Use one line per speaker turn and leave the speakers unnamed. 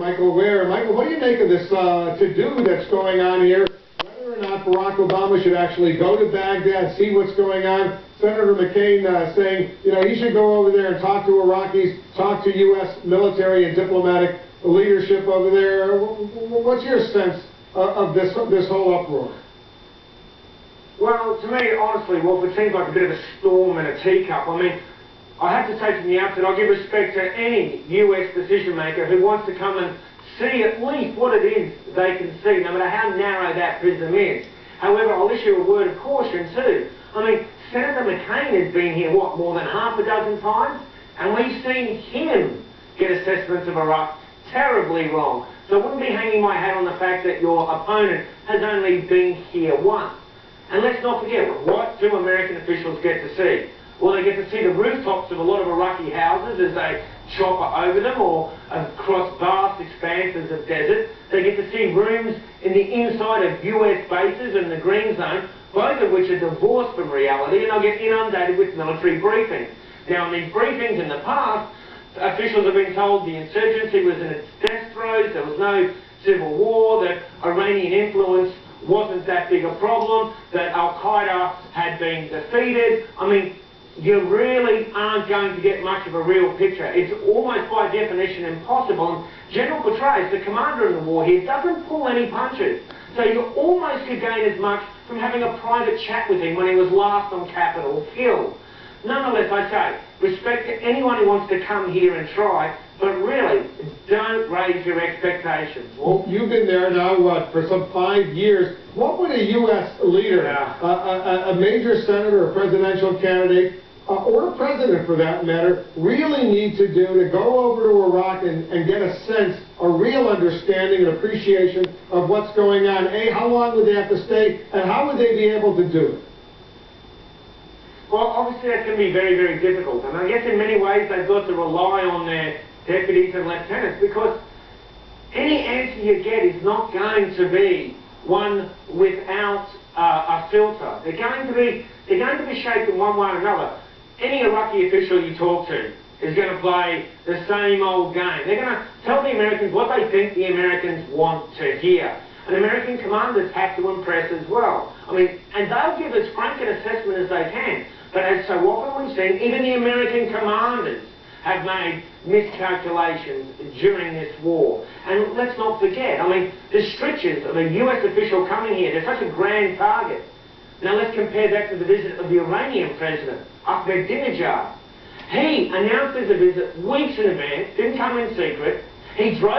Michael Ware. Michael, what do you make of this to-do that's going on here? Whether or not Barack Obama should actually go to Baghdad, see what's going on. Senator McCain saying, you know, he should go over there and talk to Iraqis, talk to U.S. military and diplomatic leadership over there. What's your sense of this whole uproar?
Well, to me, honestly, Wolf, it seems like a bit of a storm in a teacup. I mean, I have to say from the outset, I give respect to any US decision maker who wants to come and see at least what it is they can see, no matter how narrow that prism is. However, I'll issue a word of caution too. I mean, Senator McCain has been here, what, more than half a dozen times? And we've seen him get assessments of Iraq terribly wrong. So I wouldn't be hanging my hat on the fact that your opponent has only been here once. And let's not forget, what do American officials get to see? Well, they get to see the rooftops of a lot of Iraqi houses as they chopper over them, or across vast expanses of desert. They get to see rooms in the inside of US bases in the green zone, both of which are divorced from reality, and they'll get inundated with military briefings. Now, in these briefings in the past, officials have been told the insurgency was in its death throes, there was no civil war, that Iranian influence wasn't that big a problem, that Al-Qaeda had been defeated. I mean, you really aren't going to get much of a real picture. It's almost by definition impossible. And General Petraeus, the commander of the war here, doesn't pull any punches. So you almost could gain as much from having a private chat with him when he was last on Capitol Hill. Nonetheless, I say, respect to anyone who wants to come here and try, but really, don't raise your expectations.
Well, you've been there now, what, for some 5 years. What would a U.S. leader, a major senator, a presidential candidate, or a president for that matter, really need to do to go over to Iraq and get a sense, a real understanding and appreciation of what's going on? A, how long would they have to stay, and how would they be able to do it?
Well, obviously that's going to be very, very difficult. And I guess in many ways they've got to rely on their deputies and lieutenants, because any answer you get is not going to be one without a filter. They're going to be shaped in one way or another. Any Iraqi official you talk to is going to play the same old game. They're going to tell the Americans what they think the Americans want to hear. And American commanders have to impress as well. I mean, and they'll give as frank an assessment as they can. But as so often we've seen, even the American commanders have made miscalculations during this war. And let's not forget, I mean, the strictures of a US official coming here, they're such a grand target. Now let's compare that to the visit of the Iranian president, Ahmadinejad. He announced his visit weeks in advance, didn't come in secret. He drove